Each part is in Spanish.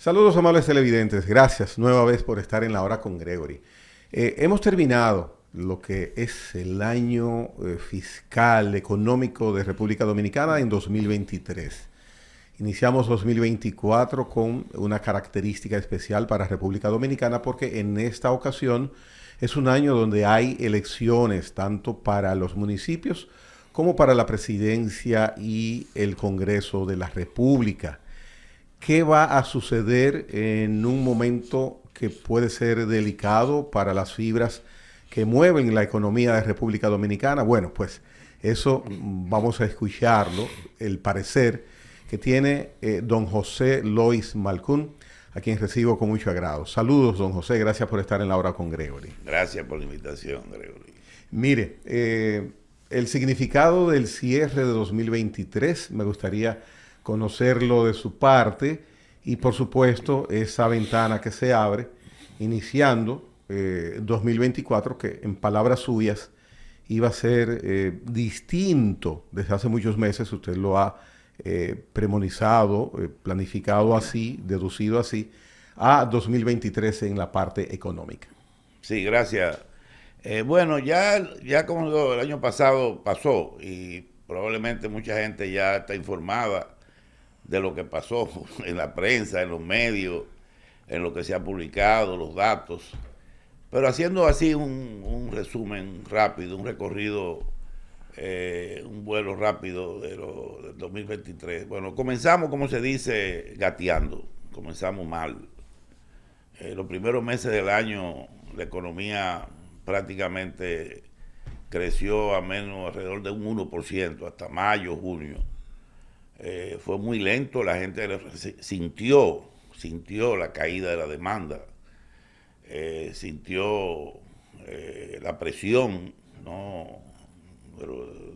Saludos, amables televidentes. Gracias nueva vez por estar en la hora con Gregory. Hemos terminado lo que es el año fiscal económico de República Dominicana en 2023. Iniciamos 2024 con una característica especial para República Dominicana porque en esta ocasión es un año donde hay elecciones tanto para los municipios como para la presidencia y el Congreso de la República. ¿Qué va a suceder en un momento que puede ser delicado para las fibras que mueven la economía de República Dominicana? Bueno, pues eso vamos a escucharlo, el parecer que tiene don José Lois Malcún, a quien recibo con mucho agrado. Saludos, don José, gracias por estar en la hora con Gregory. Gracias por la invitación, Gregory. Mire, el significado del cierre de 2023, me gustaría conocerlo de su parte y por supuesto esa ventana que se abre iniciando 2024 que en palabras suyas iba a ser distinto desde hace muchos meses. Usted lo ha premonizado, planificado así, deducido así a 2023 en la parte económica. Sí, gracias. Bueno, ya como el año pasado pasó y probablemente mucha gente ya está informada de lo que pasó en la prensa, en los medios, en lo que se ha publicado, los datos. Pero haciendo así un resumen rápido, un recorrido, un vuelo rápido del 2023. Bueno, comenzamos, como se dice, gateando. Comenzamos mal. Los primeros meses del año la economía prácticamente creció a menos alrededor de un 1%, hasta mayo, junio. Fue muy lento, la gente sintió la caída de la demanda, sintió la presión, ¿no?,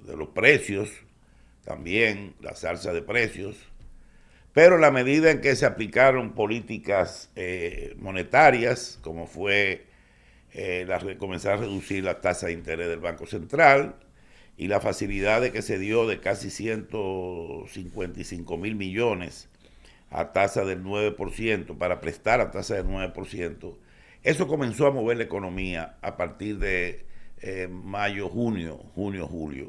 de los precios, también la alza de precios, pero a la medida en que se aplicaron políticas monetarias, como fue comenzar a reducir la tasa de interés del Banco Central, y la facilidad de que se dio de casi 155 mil millones a tasa del 9%, para prestar a tasa del 9%, eso comenzó a mover la economía a partir de mayo, julio.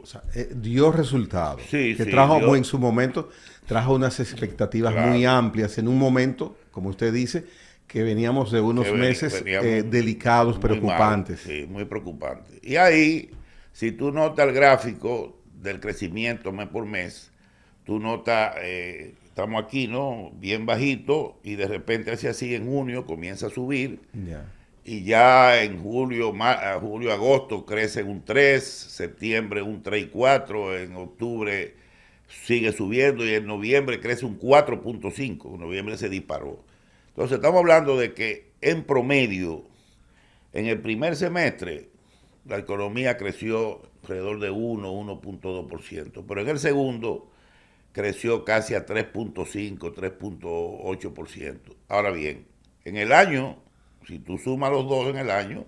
O sea, dio resultados, Sí, que sí, trajo en su momento, trajo unas expectativas muy amplias en un momento, como usted dice, que veníamos de unos meses delicados, preocupantes. Mal, sí, muy preocupantes. Y ahí, si tú notas el gráfico del crecimiento mes por mes, tú notas, estamos aquí, ¿no?, bien bajito, y de repente hacia así en junio comienza a subir, y ya en julio, agosto crecen un 3, septiembre un 3,4, en octubre sigue subiendo, y en noviembre crece un 4,5, en noviembre se disparó. Entonces estamos hablando de que en promedio, en el primer semestre, la economía creció alrededor de 1,2%, pero en el segundo creció casi a 3,5, 3,8%. Ahora bien, en el año, si tú sumas los dos en el año,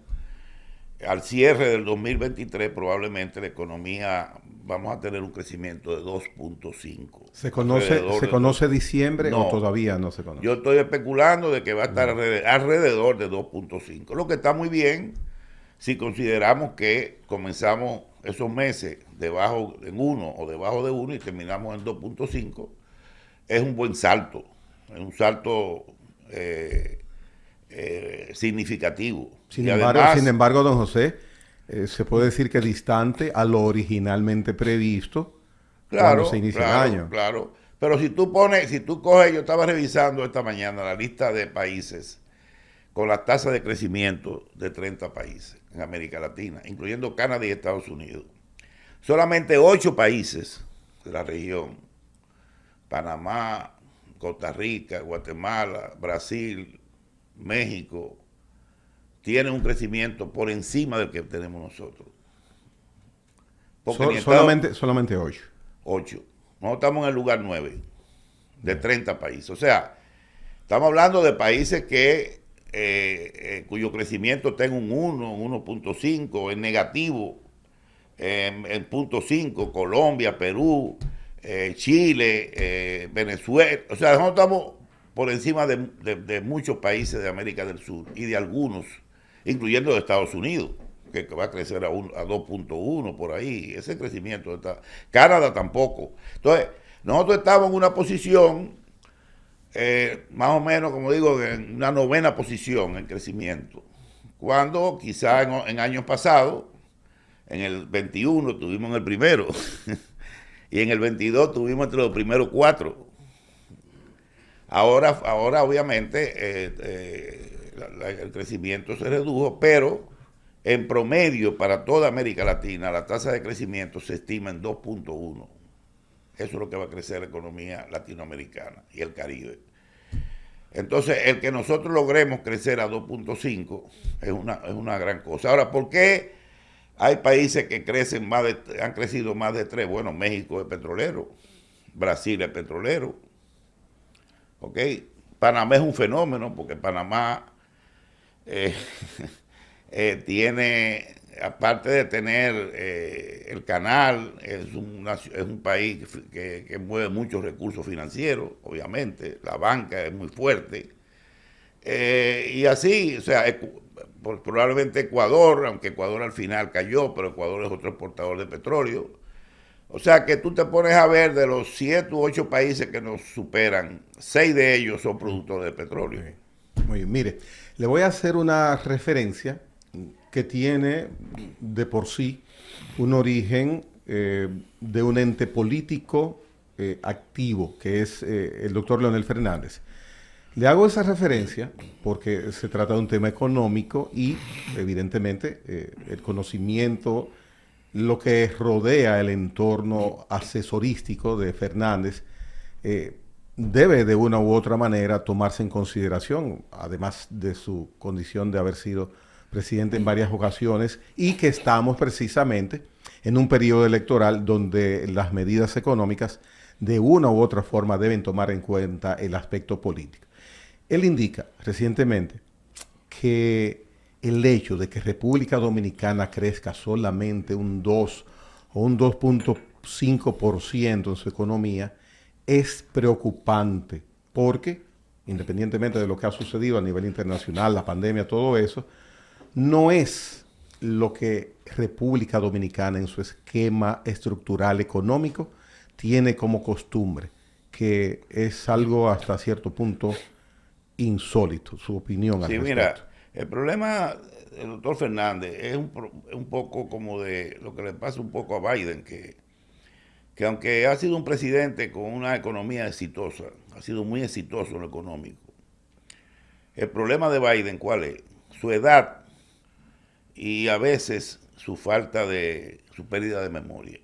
al cierre del 2023 probablemente la economía vamos a tener un crecimiento de 2,5. ¿Se conoce diciembre o todavía no se conoce? Yo estoy especulando de que va a estar alrededor de 2,5, lo que está muy bien si consideramos que comenzamos esos meses debajo en 1 o debajo de 1 y terminamos en 2,5. Es un buen salto, es un salto significativo. Sin embargo, don José, se puede decir que distante a lo originalmente previsto cuando se inicia el año. Claro, pero si tú coges, yo estaba revisando esta mañana la lista de países con la tasa de crecimiento de 30 países en América Latina, incluyendo Canadá y Estados Unidos. Solamente 8 países de la región, Panamá, Costa Rica, Guatemala, Brasil, México, tienen un crecimiento por encima del que tenemos nosotros. Solamente 8. 8. Nosotros estamos en el lugar 9 de 30 países. O sea, estamos hablando de países que cuyo crecimiento está en un 1, 1,5, en negativo, en 0,5, Colombia, Perú, Chile, Venezuela. O sea, nosotros estamos por encima de muchos países de América del Sur y de algunos, incluyendo de Estados Unidos, que va a crecer a 2.1 por ahí. Ese crecimiento está. Canadá tampoco. Entonces, nosotros estamos en una posición, más o menos, como digo, en una novena posición en crecimiento. Cuando quizá en años pasados, en el 21 tuvimos en el primero y en el 22 tuvimos entre los primeros 4. Ahora obviamente, el crecimiento se redujo, pero en promedio para toda América Latina la tasa de crecimiento se estima en 2.1. Eso es lo que va a crecer la economía latinoamericana y el Caribe. Entonces, el que nosotros logremos crecer a 2.5 es una gran cosa. Ahora, ¿por qué hay países que han crecido más de 3? Bueno, México es petrolero, Brasil es petrolero, ¿ok? Panamá es un fenómeno porque Panamá tiene, aparte de tener el canal, es un país que mueve muchos recursos financieros, obviamente, la banca es muy fuerte, y así, o sea, probablemente Ecuador, aunque Ecuador al final cayó, pero Ecuador es otro exportador de petróleo. O sea que tú te pones a ver de los 7 u 8 países que nos superan, 6 de ellos son productores de petróleo. Muy bien, mire, le voy a hacer una referencia que tiene de por sí un origen de un ente político activo, que es el doctor Leonel Fernández. Le hago esa referencia porque se trata de un tema económico y, evidentemente, el conocimiento, lo que rodea el entorno asesorístico de Fernández, debe de una u otra manera tomarse en consideración, además de su condición de haber sido presidente en varias ocasiones y que estamos precisamente en un periodo electoral donde las medidas económicas de una u otra forma deben tomar en cuenta el aspecto político. Él indica recientemente que el hecho de que República Dominicana crezca solamente un 2 o un 2.5% en su economía es preocupante porque, independientemente de lo que ha sucedido a nivel internacional, la pandemia, todo eso, no es lo que República Dominicana en su esquema estructural económico tiene como costumbre, que es algo hasta cierto punto insólito, su opinión al respecto. Mira, el problema del doctor Fernández es un poco como de lo que le pasa un poco a Biden, que aunque ha sido un presidente con una economía exitosa, ha sido muy exitoso en lo económico. El problema de Biden, ¿cuál es? Su edad y a veces su pérdida de memoria.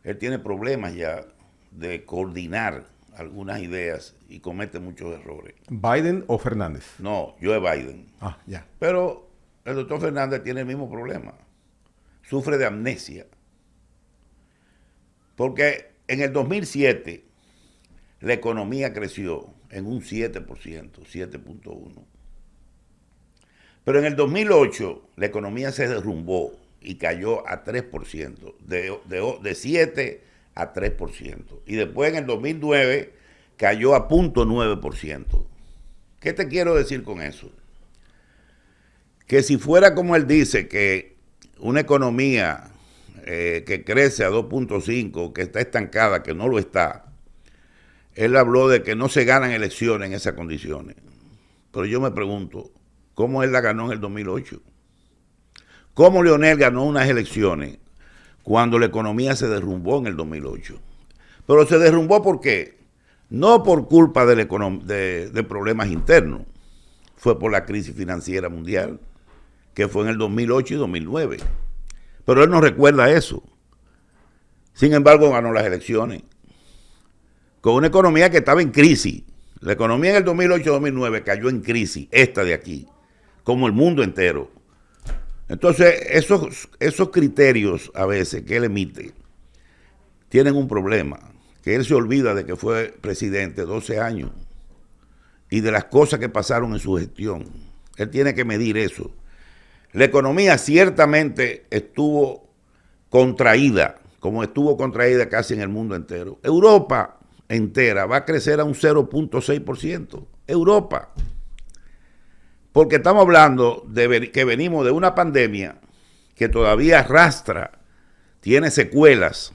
Él tiene problemas ya de coordinar algunas ideas y comete muchos errores. ¿Biden o Fernández? No, yo es Biden. Ah, ya. Pero el doctor Fernández tiene el mismo problema. Sufre de amnesia. Porque en el 2007 la economía creció en un 7%, 7.1%. Pero en el 2008 la economía se derrumbó y cayó a 3%, de 7 a 3%. Y después en el 2009 cayó a 0.9%. ¿Qué te quiero decir con eso? Que si fuera como él dice, que una economía que crece a 2.5, que está estancada, que no lo está, él habló de que no se ganan elecciones en esas condiciones. Pero yo me pregunto, ¿cómo él la ganó en el 2008? ¿Cómo Leonel ganó unas elecciones cuando la economía se derrumbó en el 2008? Pero se derrumbó ¿por qué? No por culpa de problemas internos, fue por la crisis financiera mundial, que fue en el 2008 y 2009. Pero él no recuerda eso. Sin embargo, ganó las elecciones con una economía que estaba en crisis. La economía en el 2008-2009 cayó en crisis, esta de aquí, como el mundo entero. Entonces, esos criterios a veces que él emite tienen un problema, que él se olvida de que fue presidente 12 años y de las cosas que pasaron en su gestión. Él tiene que medir eso. La economía ciertamente estuvo contraída, como estuvo contraída casi en el mundo entero. Europa entera va a crecer a un 0.6%. Europa. Porque estamos hablando de que venimos de una pandemia que todavía arrastra, tiene secuelas.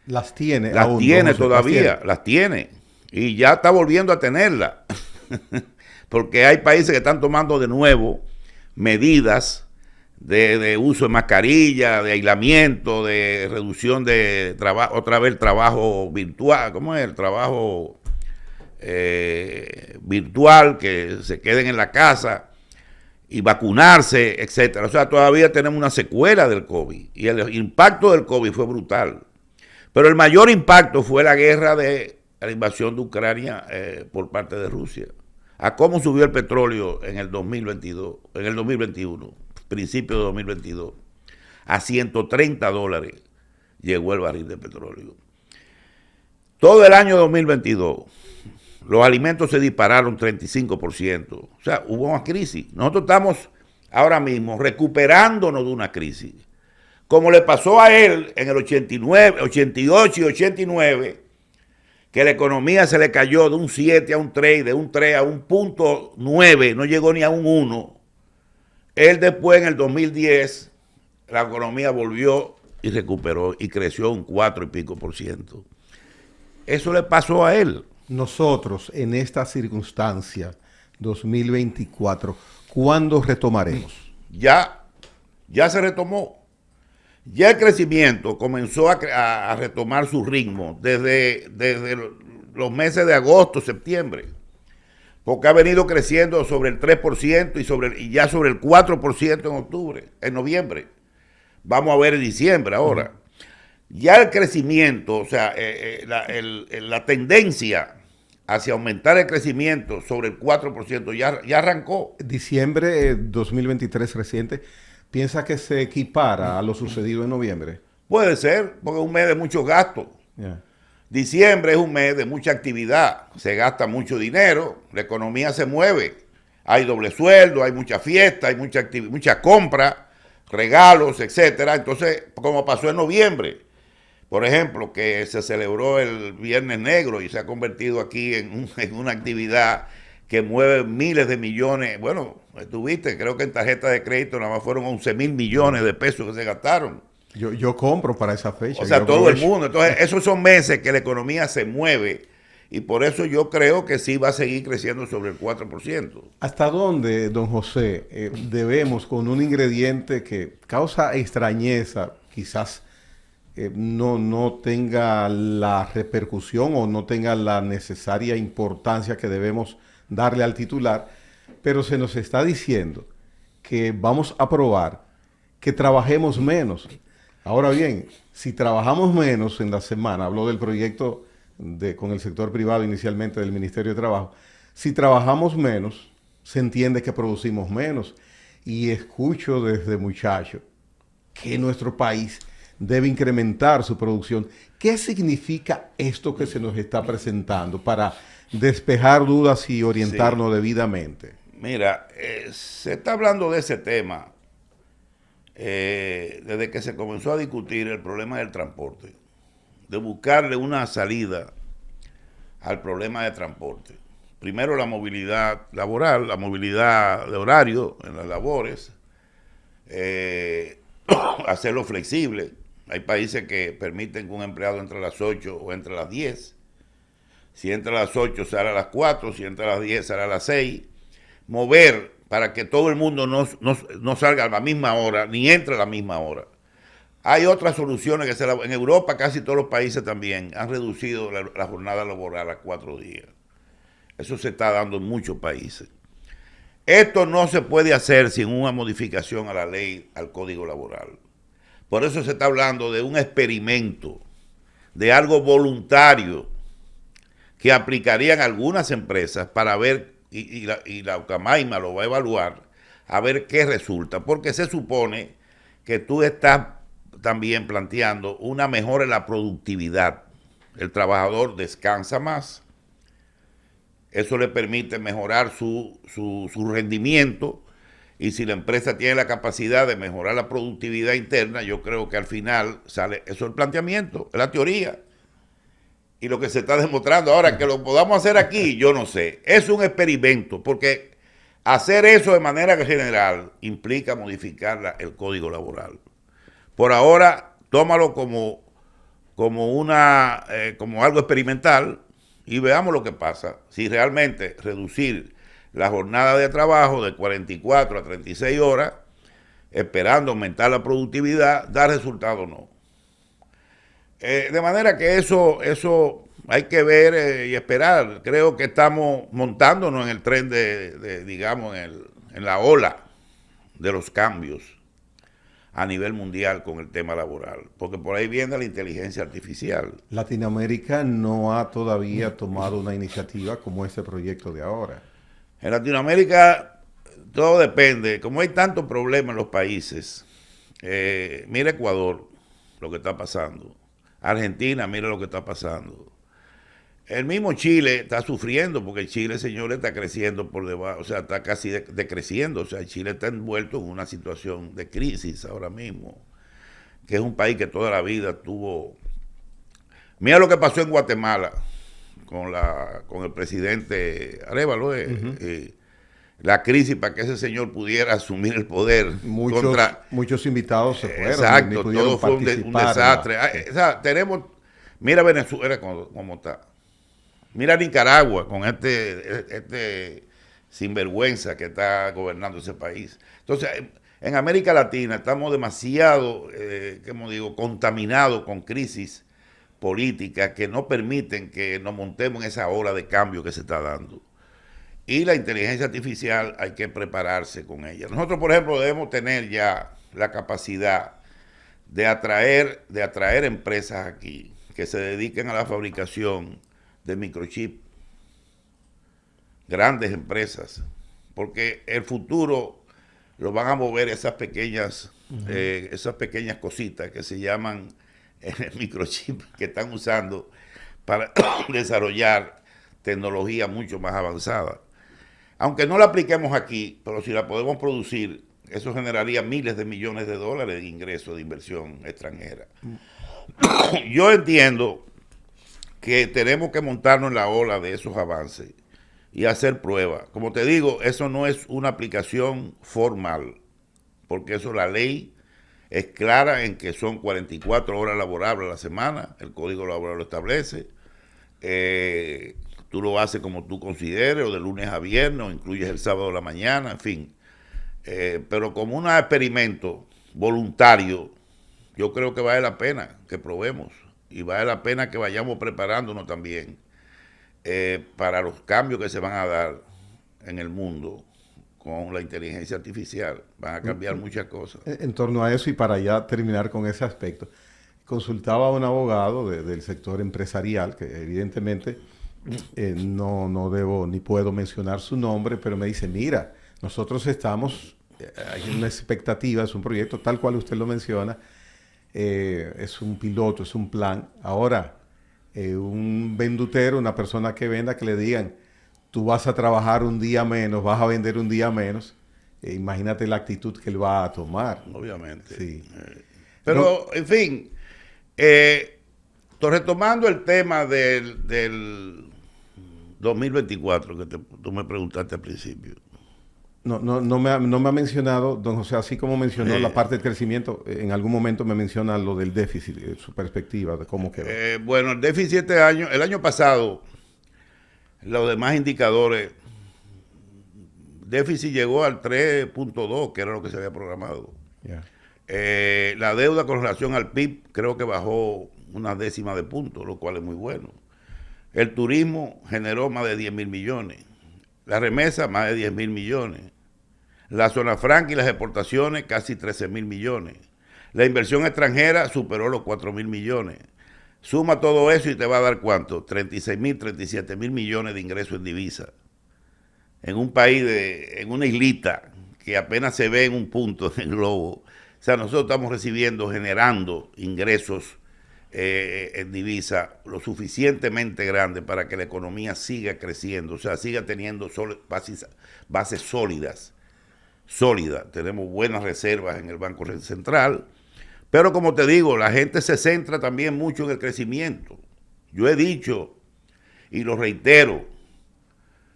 Las tiene. Las aún, tiene José, todavía, las tiene. Y ya está volviendo a tenerla. Porque hay países que están tomando de nuevo medidas de uso de mascarilla, de aislamiento, de reducción de trabajo, otra vez el trabajo virtual, ¿cómo es? El trabajo virtual, que se queden en la casa y vacunarse, etcétera. O sea, todavía tenemos una secuela del COVID y el impacto del COVID fue brutal. Pero el mayor impacto fue la guerra de la invasión de Ucrania por parte de Rusia. A cómo subió el petróleo en el 2022, en el 2021, principio de 2022, a $130 llegó el barril de petróleo. Todo el año 2022, los alimentos se dispararon 35%. O sea, hubo una crisis. Nosotros estamos ahora mismo recuperándonos de una crisis. Como le pasó a él en el 89, 88 y 89, que la economía se le cayó de un 7 a un 3, de un 3 a un 0.9, no llegó ni a un 1. Él después, en el 2010, la economía volvió y recuperó y creció un 4 y pico %. Eso le pasó a él. Nosotros, en esta circunstancia, 2024, ¿cuándo retomaremos? Ya se retomó. Ya el crecimiento comenzó a retomar su ritmo desde los meses de agosto, septiembre, porque ha venido creciendo sobre el 3% y ya sobre el 4% en noviembre. Vamos a ver en diciembre ahora. Ya el crecimiento, o sea, la tendencia hacia aumentar el crecimiento sobre el 4% ya arrancó. Diciembre 2023 reciente, ¿piensa que se equipara a lo sucedido en noviembre? Puede ser, porque es un mes de muchos gastos. Yeah. Diciembre es un mes de mucha actividad, se gasta mucho dinero, la economía se mueve, hay doble sueldo, hay mucha fiesta, hay mucha compra, regalos, etcétera. Entonces, como pasó en noviembre, por ejemplo, que se celebró el Viernes Negro y se ha convertido aquí en una actividad que mueve miles de millones. Bueno, estuviste, creo que en tarjeta de crédito nada más fueron 11,000 millones de pesos que se gastaron. Yo compro para esa fecha. O sea, todo el mundo. Entonces, esos son meses que la economía se mueve y por eso yo creo que sí va a seguir creciendo sobre el 4%. ¿Hasta dónde, don José, debemos, con un ingrediente que causa extrañeza, quizás no tenga la repercusión o no tenga la necesaria importancia que debemos darle al titular, pero se nos está diciendo que vamos a probar que trabajemos menos? Ahora bien, si trabajamos menos en la semana, hablo del proyecto con el sector privado inicialmente del Ministerio de Trabajo, si trabajamos menos, se entiende que producimos menos. Y escucho desde muchacho que nuestro país debe incrementar su producción. ¿Qué significa esto que se nos está presentando para despejar dudas y orientarnos debidamente? Mira, se está hablando de ese tema desde que se comenzó a discutir el problema del transporte, de buscarle una salida al problema de transporte. Primero la movilidad laboral, la movilidad de horario en las labores, hacerlo flexible. Hay países que permiten que un empleado entre a las 8 o entre a las 10. Si entra a las 8 sale a las 4, si entra a las 10 sale a las 6. Mover para que todo el mundo no salga a la misma hora, ni entre a la misma hora. Hay otras soluciones que en Europa casi todos los países también han reducido la jornada laboral a 4 días. Eso se está dando en muchos países. Esto no se puede hacer sin una modificación a la ley, al Código Laboral. Por eso se está hablando de un experimento, de algo voluntario que aplicarían algunas empresas para ver, y la Ucamaima lo va a evaluar, a ver qué resulta, porque se supone que tú estás también planteando una mejora en la productividad. El trabajador descansa más, eso le permite mejorar su rendimiento, y si la empresa tiene la capacidad de mejorar la productividad interna, yo creo que al final sale, eso es el planteamiento, es la teoría. y lo que se está demostrando ahora, que lo podamos hacer aquí, yo no sé. Es un experimento, porque hacer eso de manera general implica modificar el código laboral. Por ahora, tómalo como algo experimental y veamos lo que pasa. Si realmente reducir la jornada de trabajo de 44 a 36 horas, esperando aumentar la productividad, da resultado o no. De manera que eso hay que ver y esperar. Creo que estamos montándonos en el tren digamos, en la ola de los cambios a nivel mundial con el tema laboral, porque por ahí viene la inteligencia artificial. Latinoamérica no ha todavía tomado una iniciativa como este proyecto de ahora. En Latinoamérica todo depende, como hay tantos problemas en los países, mira Ecuador, lo que está pasando. Argentina, mira lo que está pasando. El mismo Chile está sufriendo porque Chile, señores, está creciendo por debajo, o sea, está casi decreciendo. O sea, Chile está envuelto en una situación de crisis ahora mismo, que es un país que toda la vida tuvo. Mira lo que pasó en Guatemala con el presidente Arévalo, la crisis para que ese señor pudiera asumir el poder. Muchos invitados se fueron. Exacto, todo fue un desastre. O sea, mira Venezuela cómo está. Mira Nicaragua con este sinvergüenza que está gobernando ese país. Entonces, en América Latina estamos demasiado, contaminados con crisis políticas que no permiten que nos montemos en esa ola de cambio que se está dando. Y la inteligencia artificial hay que prepararse con ella. Nosotros, por ejemplo, debemos tener ya la capacidad de atraer empresas aquí que se dediquen a la fabricación de microchip, grandes empresas, porque el futuro lo van a mover esas pequeñas cositas que se llaman microchip, que están usando para desarrollar tecnología mucho más avanzada. Aunque no la apliquemos aquí, pero si la podemos producir, eso generaría miles de millones de dólares de ingresos de inversión extranjera. Yo entiendo que tenemos que montarnos en la ola de esos avances y hacer pruebas. Como te digo, eso no es una aplicación formal, porque eso la ley es clara en que son 44 horas laborables a la semana, el Código Laboral lo establece. Tú lo haces como tú consideres, o de lunes a viernes, o incluyes el sábado de la mañana, en fin. Pero como un experimento voluntario, yo creo que vale la pena que probemos. Y vale la pena que vayamos preparándonos también para los cambios que se van a dar en el mundo con la inteligencia artificial. Van a cambiar muchas cosas. En torno a eso, y para ya terminar con ese aspecto, consultaba a un abogado del sector empresarial, que evidentemente no debo ni puedo mencionar su nombre, pero me dice, mira, nosotros estamos, hay una expectativa, es un proyecto tal cual usted lo menciona, es un piloto, es un plan. Ahora, un vendutero, una persona que venda, que le digan, tú vas a trabajar un día menos, vas a vender un día menos, imagínate la actitud que él va a tomar. Obviamente. Sí. Pero, en fin, retomando el tema del 2024 que tú me preguntaste al principio. No me ha mencionado, don José, así como mencionó la parte del crecimiento, en algún momento me menciona lo del déficit, su perspectiva de cómo quedó. Bueno, el déficit el año pasado, los demás indicadores, déficit llegó al 3.2, que era lo que se había programado. Yeah. La deuda con relación al PIB creo que bajó una décima de punto, lo cual es muy bueno. El turismo generó más de 10,000 millones. La remesa, más de 10,000 millones. La zona franca y las exportaciones, casi 13,000 millones. La inversión extranjera superó los 4,000 millones. Suma todo eso y te va a dar ¿cuánto? 36,000, 37,000 millones de ingresos en divisa. En un país, en una islita que apenas se ve en un punto en el globo. O sea, nosotros estamos generando ingresos en divisa lo suficientemente grande para que la economía siga creciendo, o sea, siga teniendo bases sólidas. Tenemos buenas reservas en el Banco Central, pero como te digo, la gente se centra también mucho en el crecimiento. Yo he dicho y lo reitero,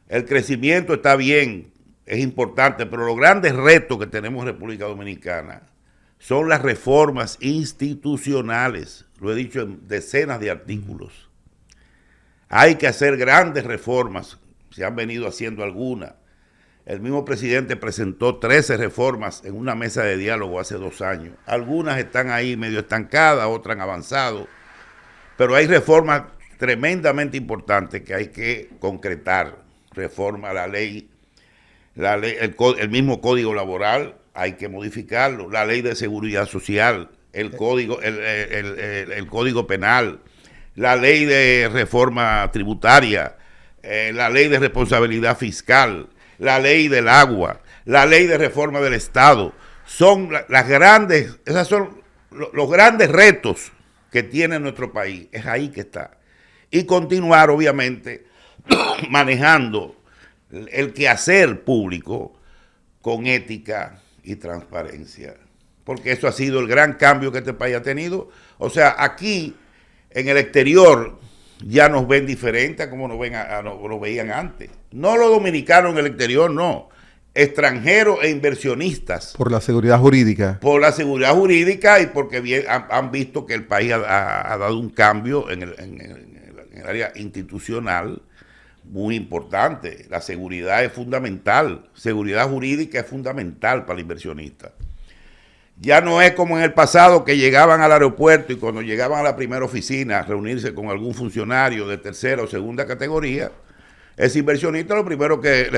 el crecimiento está bien, es importante, pero los grandes retos que tenemos en República Dominicana son las reformas institucionales. Lo he dicho en decenas de artículos. Hay que hacer grandes reformas, se han venido haciendo algunas. El mismo presidente presentó 13 reformas en una mesa de diálogo hace 2 años. Algunas están ahí medio estancadas, otras han avanzado, pero hay reformas tremendamente importantes que hay que concretar. Reforma a la ley, el mismo código laboral, hay que modificarlo, la ley de seguridad social, el código penal, la ley de reforma tributaria, la ley de responsabilidad fiscal, la ley del agua, la ley de reforma del Estado. Son las grandes, esos son los grandes retos que tiene nuestro país. Es ahí que está. Y continuar, obviamente, manejando el quehacer público con ética y transparencia. Porque eso ha sido el gran cambio que este país ha tenido. O sea, aquí, en el exterior, ya nos ven diferente a como nos veían antes. No los dominicanos en el exterior, no. Extranjeros e inversionistas. Por la seguridad jurídica. Por la seguridad jurídica y porque han visto que el país ha dado un cambio en el área institucional muy importante. La seguridad es fundamental. Seguridad jurídica es fundamental para el inversionista. Ya no es como en el pasado que llegaban al aeropuerto y cuando llegaban a la primera oficina a reunirse con algún funcionario de tercera o segunda categoría, ese inversionista lo primero que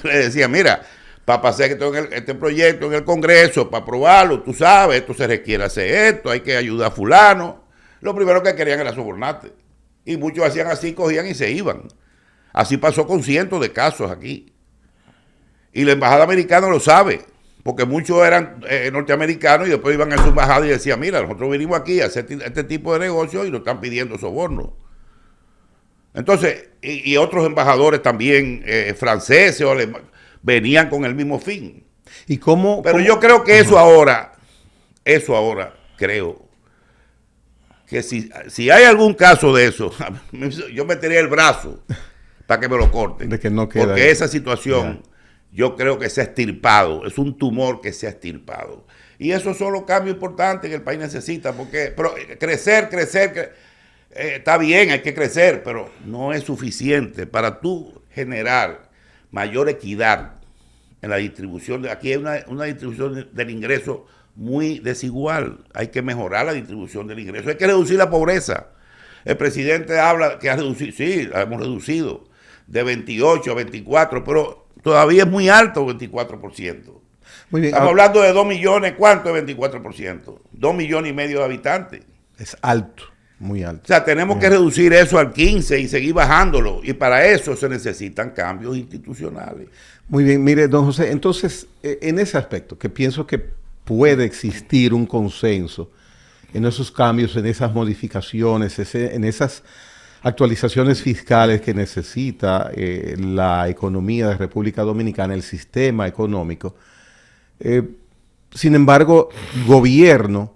le decía, mira, para pasar este proyecto en el Congreso, para aprobarlo, tú sabes, esto se requiere hacer esto, hay que ayudar a fulano. Lo primero que querían era sobornarte. Y muchos hacían así, cogían y se iban. Así pasó con cientos de casos aquí. Y la embajada americana lo sabe, porque muchos eran norteamericanos y después iban a su embajada y decían, mira, nosotros vinimos aquí a hacer este tipo de negocio y nos están pidiendo soborno. Entonces, y otros embajadores también, franceses o alemanes, venían con el mismo fin. ¿Y cómo? Pero yo creo que eso ahora, creo, que si hay algún caso de eso, yo metería el brazo para que me lo corten. De que no queda porque ahí. Esa situación, yo creo que se ha extirpado, es un tumor que se ha extirpado. Y esos son los cambios importantes que el país necesita, porque crecer, está bien, hay que crecer, pero no es suficiente para tú generar mayor equidad en la distribución. Aquí hay una distribución del ingreso muy desigual. Hay que mejorar la distribución del ingreso. Hay que reducir la pobreza. El presidente habla que ha reducido, sí, la hemos reducido de 28 a 24, pero todavía es muy alto, 24%. Muy bien. Estamos hablando de 2 millones, ¿cuánto es 24%? 2 millones y medio de habitantes. Es alto, muy alto. O sea, tenemos que reducir eso al 15 y seguir bajándolo. Y para eso se necesitan cambios institucionales. Muy bien, mire, don José, entonces, en ese aspecto, que pienso que puede existir un consenso en esos cambios, en esas modificaciones, en esas actualizaciones fiscales que necesita la economía de República Dominicana, el sistema económico. Sin embargo, gobierno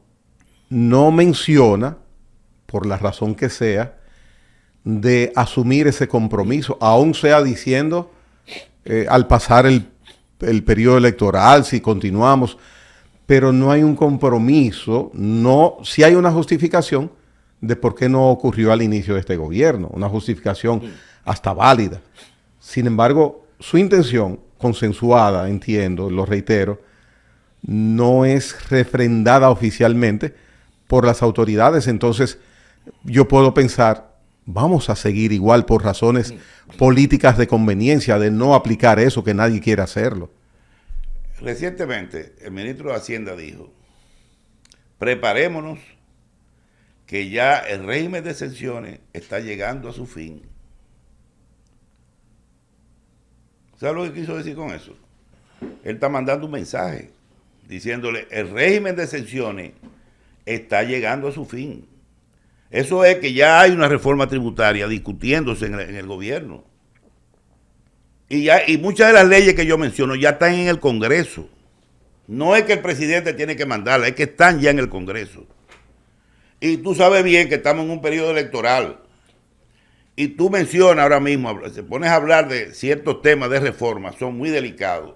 no menciona, por la razón que sea, de asumir ese compromiso, aún sea diciendo, al pasar el periodo electoral, si continuamos, pero no hay un compromiso, sí hay una justificación de por qué no ocurrió al inicio de este gobierno, una justificación hasta válida. Sin embargo, su intención consensuada, entiendo, lo reitero, no es refrendada oficialmente por las autoridades. Entonces, yo puedo pensar, vamos a seguir igual por razones políticas de conveniencia, de no aplicar eso, que nadie quiere hacerlo. Recientemente, el ministro de Hacienda dijo, preparémonos que ya el régimen de exenciones está llegando a su fin. ¿Sabe lo que quiso decir con eso? Él está mandando un mensaje diciéndole, el régimen de exenciones está llegando a su fin. Eso es que ya hay una reforma tributaria discutiéndose en el gobierno. Y muchas de las leyes que yo menciono ya están en el Congreso. No es que el presidente tiene que mandarlas, es que están ya en el Congreso. Y tú sabes bien que estamos en un periodo electoral. Y tú mencionas ahora mismo, se pones a hablar de ciertos temas de reforma, son muy delicados.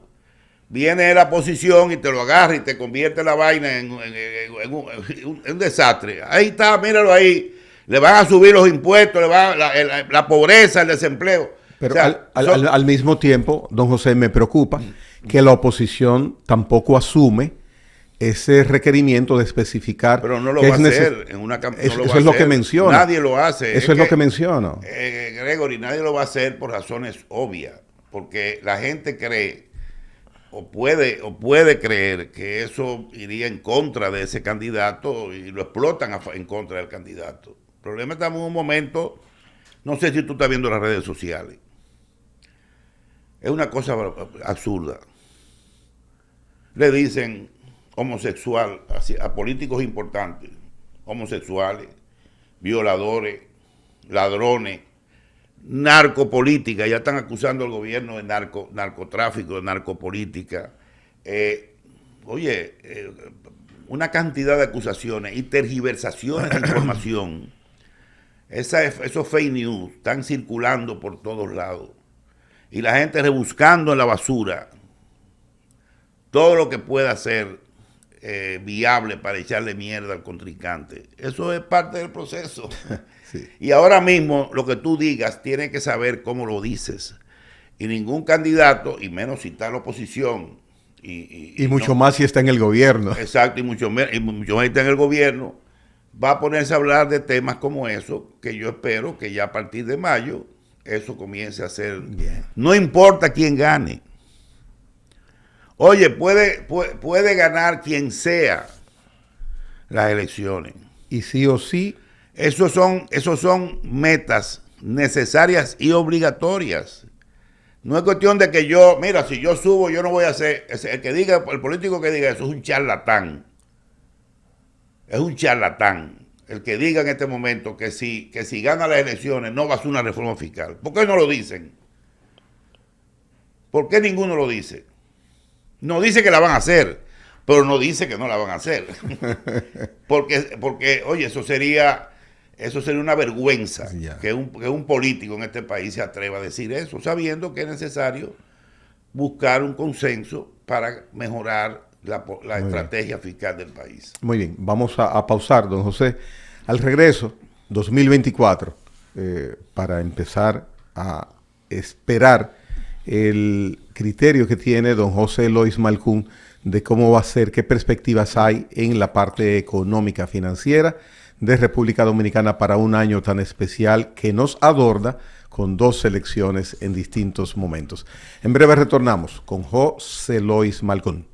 Viene la oposición y te lo agarra y te convierte la vaina en un desastre. Ahí está, míralo ahí. Le van a subir los impuestos, la pobreza, el desempleo. Pero o sea, al mismo tiempo, don José, me preocupa que la oposición tampoco asume ese requerimiento de especificar. Pero no lo va a hacer en una campaña. Eso es lo que menciona. Nadie lo hace. Eso es lo que menciona. Gregory, nadie lo va a hacer por razones obvias. Porque la gente cree o puede creer que eso iría en contra de ese candidato y lo explotan en contra del candidato. El problema, estamos en un momento, no sé si tú estás viendo las redes sociales. Es una cosa absurda. Le dicen homosexual a políticos importantes, homosexuales, violadores, ladrones, narcopolítica, ya están acusando al gobierno de narcotráfico, de narcopolítica. Una cantidad de acusaciones y tergiversaciones de información. Esos fake news están circulando por todos lados. Y la gente rebuscando en la basura todo lo que pueda ser viable para echarle mierda al contrincante. Eso es parte del proceso. Sí. Y ahora mismo lo que tú digas, tienes que saber cómo lo dices. Y ningún candidato, y menos si está en la oposición. Y mucho más si está en el gobierno. Exacto, y mucho más está en el gobierno, va a ponerse a hablar de temas como eso, que yo espero que ya a partir de mayo eso comience a ser. Bien. No importa quién gane. Oye, puede ganar quien sea las elecciones. Y sí o sí. Esos son metas necesarias y obligatorias. No es cuestión de que yo, mira, si yo subo, yo no voy a hacer. El político que diga eso es un charlatán. Es un charlatán. El que diga en este momento que si gana las elecciones no va a hacer una reforma fiscal. ¿Por qué no lo dicen? ¿Por qué ninguno lo dice? No dice que la van a hacer, pero no dice que no la van a hacer. porque oye, eso sería una vergüenza que un político en este país se atreva a decir eso, sabiendo que es necesario buscar un consenso para mejorar la estrategia fiscal del país. Muy bien, vamos a pausar, don José. Al regreso, 2024, para empezar a esperar el criterio que tiene don José Eloís Malcún de cómo va a ser, qué perspectivas hay en la parte económica financiera de República Dominicana para un año tan especial que nos adorna con 2 elecciones en distintos momentos. En breve retornamos con José Eloís Malcún.